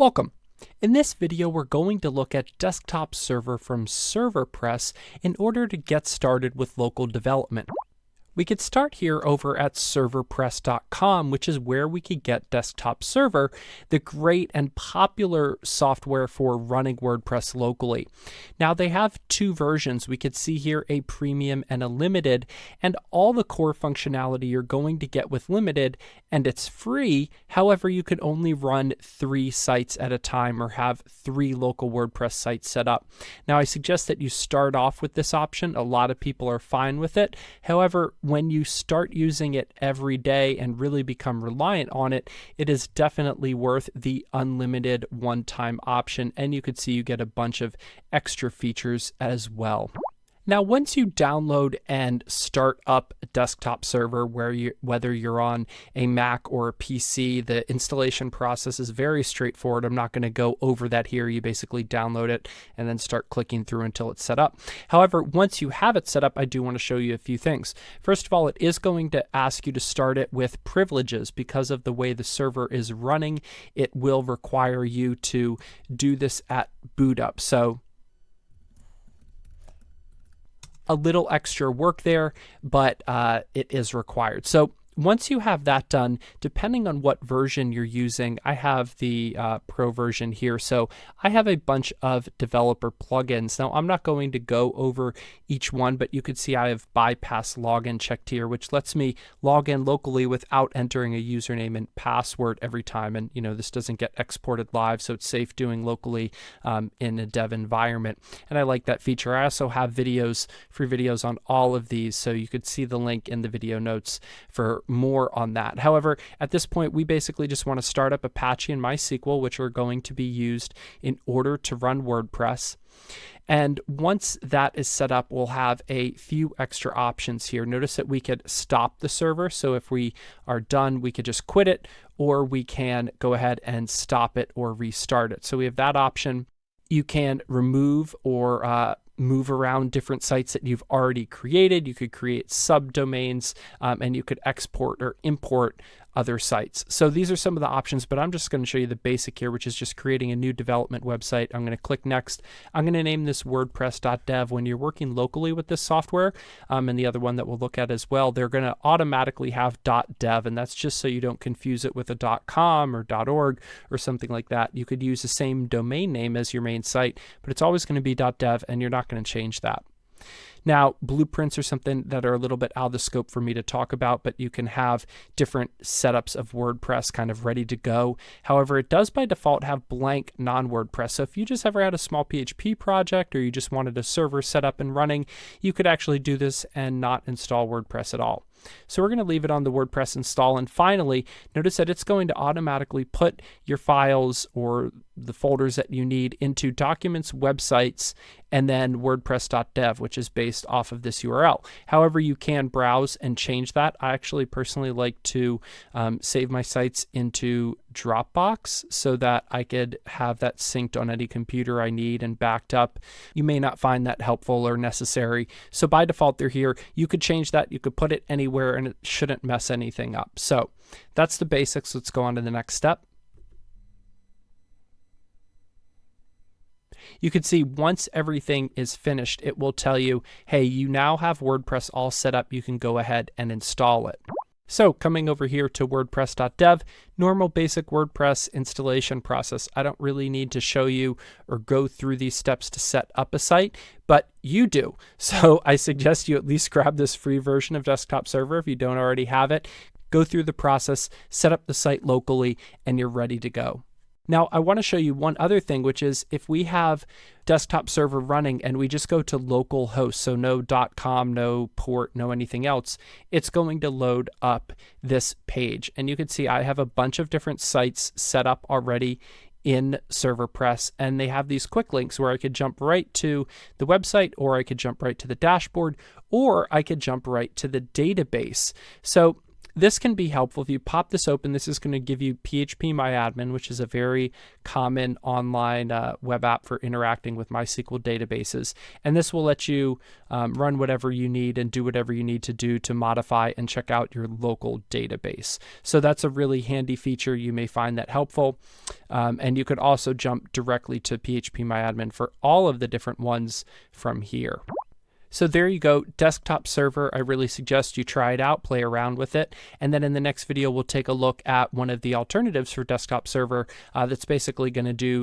Welcome. In this video, we're going to look at Desktop Server from ServerPress in order to get started with local development. We could start here over at serverpress.com, which is where we could get Desktop Server, the great and popular software for running WordPress locally. Now, they have two versions. We could see here a premium and a limited, and all the core functionality you're going to get with limited, and it's free. However, you could only run 3 sites at a time or have 3 local WordPress sites set up. Now, I suggest that you start off with this option. A lot of people are fine with it. However, when you start using it every day and really become reliant on it, it is definitely worth the unlimited one-time option, and you could see you get a bunch of extra features as well. Now, once you download and start up a desktop server, whether you're on a Mac or a PC, the installation process is very straightforward. I'm not going to go over that here. You basically download it and then start clicking through until it's set up. However, once you have it set up, I do want to show you a few things. First of all, it is going to ask you to start it with privileges. Because of the way the server is running, it will require you to do this at boot up. So a little extra work there, but it is required. So once you have that done, depending on what version you're using, I have the Pro version here. So I have a bunch of developer plugins. Now, I'm not going to go over each one, but you could see I have bypass login checked here, which lets me log in locally without entering a username and password every time. And, this doesn't get exported live, so it's safe doing locally in a dev environment. And I like that feature. I also have videos, free videos on all of these, so you could see the link in the video notes for more on that. However, at this point, we basically just want to start up Apache and MySQL, which are going to be used in order to run WordPress. And once that is set up, we'll have a few extra options here. Notice that we could stop the server. So if we are done, we could just quit it, or we can go ahead and stop it or restart it. So we have that option. You can remove or move around different sites that you've already created. You could create subdomains, and you could export or import other sites. So these are some of the options, but I'm just going to show you the basic here, which is just creating a new development website. I'm going to click next. I'm going to name this WordPress.dev. When you're working locally with this software, and the other one that we'll look at as well, they're going to automatically have .dev, and that's just so you don't confuse it with a .com or .org or something like that. You could use the same domain name as your main site, but it's always going to be .dev, and you're not going to change that. Now, blueprints are something that are a little bit out of the scope for me to talk about, but you can have different setups of WordPress kind of ready to go. However, it does by default have blank non-WordPress. So if you just ever had a small PHP project or you just wanted a server set up and running, you could actually do this and not install WordPress at all. So we're going to leave it on the WordPress install. And finally, notice that it's going to automatically put your files or the folders that you need into documents, websites, and then WordPress.dev, which is based off of this URL. However, you can browse and change that. I actually personally like to save my sites into Dropbox so that I could have that synced on any computer I need and backed up. You may not find that helpful or necessary. So by default, they're here. You could change that. You could put it anywhere and it shouldn't mess anything up. So that's the basics. Let's go on to the next step. You can see once everything is finished, it will tell you, hey, you now have WordPress all set up. You can go ahead and install it. So coming over here to WordPress.dev, normal basic WordPress installation process. I don't really need to show you or go through these steps to set up a site, but you do. So I suggest you at least grab this free version of Desktop Server if you don't already have it. Go through the process, set up the site locally, and you're ready to go. Now, I want to show you one other thing, which is if we have desktop server running and we just go to localhost, so no .com, no port, no anything else, it's going to load up this page. And you can see I have a bunch of different sites set up already in ServerPress, and they have these quick links where I could jump right to the website, or I could jump right to the dashboard, or I could jump right to the database. So this can be helpful. If you pop this open, this is going to give you PHPMyAdmin, which is a very common online web app for interacting with MySQL databases. And this will let you run whatever you need and do whatever you need to do to modify and check out your local database. So that's a really handy feature. You may find that helpful. And you could also jump directly to PHPMyAdmin for all of the different ones from here. So there you go, desktop server. I really suggest you try it out, play around with it. And then in the next video, we'll take a look at one of the alternatives for desktop server that's basically going to do